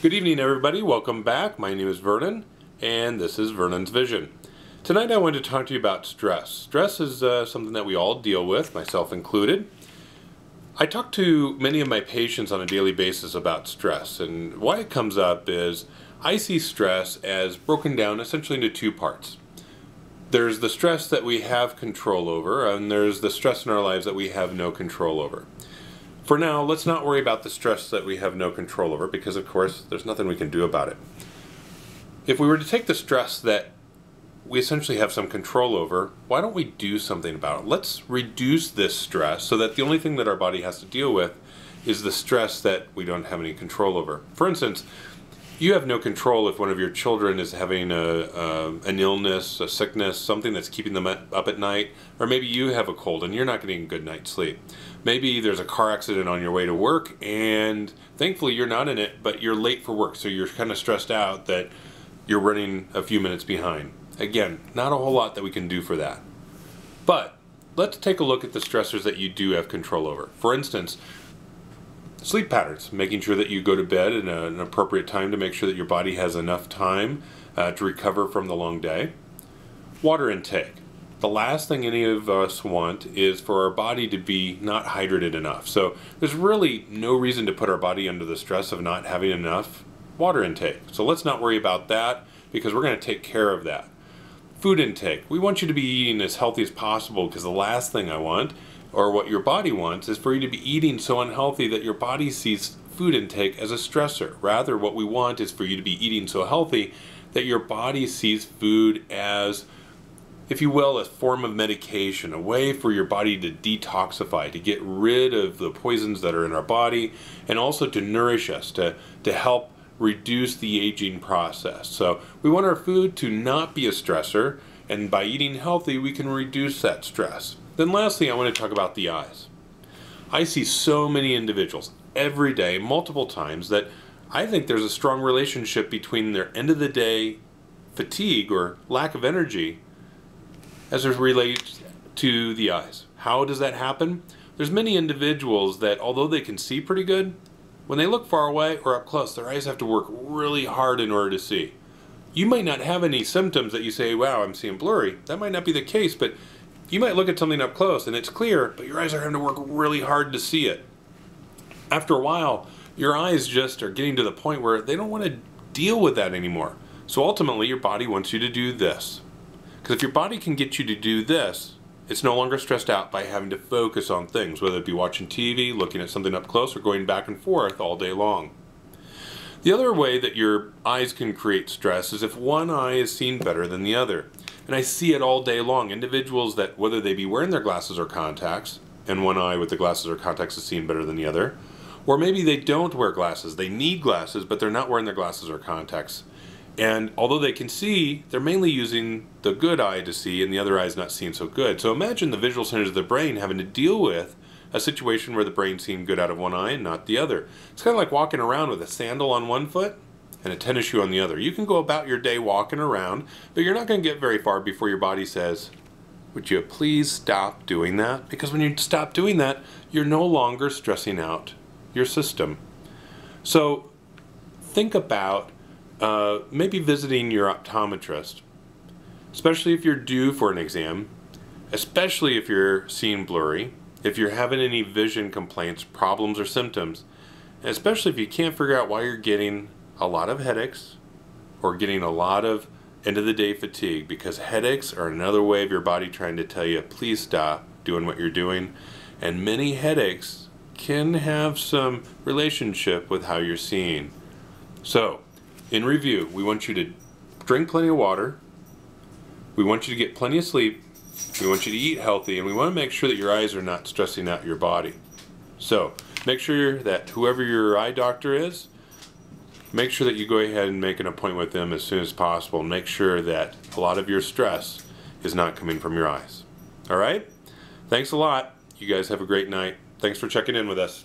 Good evening, everybody. Welcome back. My name is Vernon, and this is Vernon's Vision. Tonight I want to talk to you about stress. Stress is something that we all deal with, myself included. I talk to many of my patients on a daily basis about stress, and why it comes up is I see stress as broken down essentially into two parts. There's the stress that we have control over, and there's the stress in our lives that we have no control over. For now, let's not worry about the stress that we have no control over, because of course there's nothing we can do about it. If we were to take the stress that we essentially have some control over, why don't we do something about it? Let's reduce this stress so that the only thing that our body has to deal with is the stress that we don't have any control over. For instance, you have no control if one of your children is having an illness, a sickness, something that's keeping them up at night, or maybe you have a cold and you're not getting a good night's sleep. Maybe there's a car accident on your way to work and thankfully you're not in it, but you're late for work, so you're kind of stressed out that you're running a few minutes behind. Again, not a whole lot that we can do for that. But let's take a look at the stressors that you do have control over. For instance, sleep patterns, making sure that you go to bed at an appropriate time to make sure that your body has enough time to recover from the long day. Water intake. The last thing any of us want is for our body to be not hydrated enough. So there's really no reason to put our body under the stress of not having enough water intake. So let's not worry about that because we're going to take care of that. Food intake. We want you to be eating as healthy as possible because the last thing I want, or what your body wants, is for you to be eating so unhealthy that your body sees food intake as a stressor. Rather, what we want is for you to be eating so healthy that your body sees food as, if you will, a form of medication, a way for your body to detoxify, to get rid of the poisons that are in our body, and also to nourish us, to help reduce the aging process. So we want our food to not be a stressor, and by eating healthy, we can reduce that stress. Then lastly, I want to talk about the eyes. I see so many individuals every day, multiple times, that I think there's a strong relationship between their end of the day fatigue or lack of energy as it relates to the eyes. How does that happen? There's many individuals that, although they can see pretty good, when they look far away or up close, their eyes have to work really hard in order to see. You might not have any symptoms that you say, wow, I'm seeing blurry. That might not be the case, but you might look at something up close and it's clear, but your eyes are having to work really hard to see it. After a while, your eyes just are getting to the point where they don't want to deal with that anymore. So ultimately, your body wants you to do this. Because if your body can get you to do this, it's no longer stressed out by having to focus on things, whether it be watching TV, looking at something up close, or going back and forth all day long. The other way that your eyes can create stress is if one eye is seen better than the other. And I see it all day long. Individuals that, whether they be wearing their glasses or contacts, and one eye with the glasses or contacts is seen better than the other, or maybe they don't wear glasses. They need glasses, but they're not wearing their glasses or contacts. And although they can see, they're mainly using the good eye to see, and the other eye is not seeing so good. So imagine the visual centers of the brain having to deal with a situation where the brain's seeing good out of one eye and not the other. It's kind of like walking around with a sandal on one foot and a tennis shoe on the other. You can go about your day walking around, but you're not going to get very far before your body says, would you please stop doing that? Because when you stop doing that, you're no longer stressing out your system. So think about maybe visiting your optometrist, especially if you're due for an exam, especially if you're seeing blurry, if you're having any vision complaints, problems, or symptoms, and especially if you can't figure out why you're getting a lot of headaches or getting a lot of end of the day fatigue, because headaches are another way of your body trying to tell you, please stop doing what you're doing. And many headaches can have some relationship with how you're seeing. So, in review, we want you to drink plenty of water, we want you to get plenty of sleep, we want you to eat healthy, and we want to make sure that your eyes are not stressing out your body. So, make sure that whoever your eye doctor is, make sure that you go ahead and make an appointment with them as soon as possible. Make sure that a lot of your stress is not coming from your eyes. All right? Thanks a lot. You guys have a great night. Thanks for checking in with us.